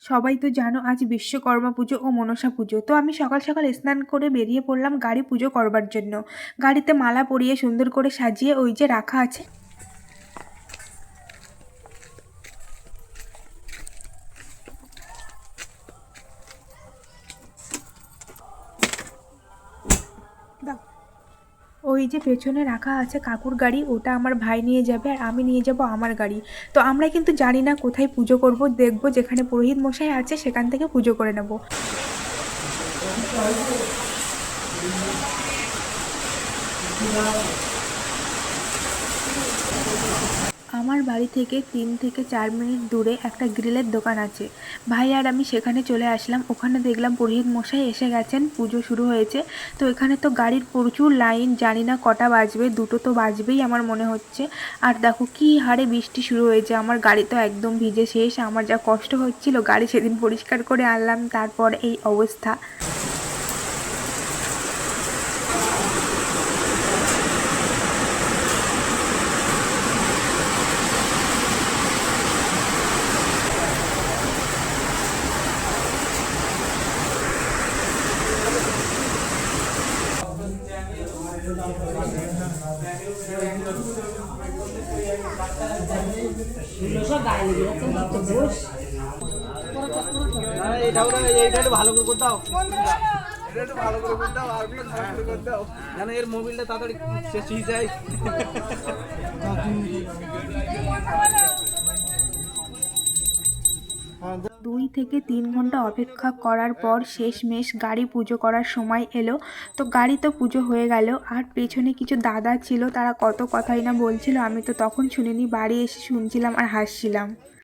সবাই তো জানো আজ বিশ্বকর্মা পুজো ও মনসা পুজো। তো আমি সকাল সকাল স্নান করে বেরিয়ে পড়লাম গাড়ি পুজো করবার জন্য। গাড়িতে মালা পরিয়ে সুন্দর করে সাজিয়ে ওই যে রাখা আছে। দাও। ওই যে পেছনে রাখা আছে কাকুর গাড়ি, ওটা আমার ভাই নিয়ে যাবে আর আমি নিয়ে যাব আমার গাড়ি। তো আমরা কিন্তু জানি না কোথায় পুজো করব, দেখবো যেখানে পুরোহিত মশাই আছে সেখান থেকে পুজো করে নেব। আমার বাড়ি থেকে 3 থেকে 4 মিনিট দূরে একটা গ্রিলের দোকান আছে। ভাই আর আমি সেখানে চলে আসলাম। ওখানে দেখলাম পুরোহিত মশাই এসে গেছেন, পুজো শুরু হয়েছে। তো এখানে তো গাড়ির প্রচুর লাইন, জানি না কটা বাজবে, 2টো তো বাজবেই আমার মনে হচ্ছে। আর দেখো কি হারে বৃষ্টি শুরু হয়েছে, আমার গাড়ি তো একদম ভিজে শেষ। আমার যা কষ্ট হচ্ছিল, গাড়ি সেদিন পরিষ্কার করে আনলাম, তারপর এই অবস্থা। এইটা একটু ভালো করে দাও, এটা একটু ভালো করে দাও, আর একটু ভালো করে দাও, যেন এর মোবিলটা তাড়াতাড়ি শেষ হয়ে যায়। 2 থেকে 3 ঘন্টা অপেক্ষা করার পর শেষমেশ গাড়ি পুজো করার সময় এলো। তো গাড়ি তো পুজো হয়ে গেল, আর পেছনে কিছু দাদা ছিল, তারা কত কথাই না বলছিল, আমি তো তখন শুনিনি, বাড়ি এসে শুনছিলাম আর হাসছিলাম।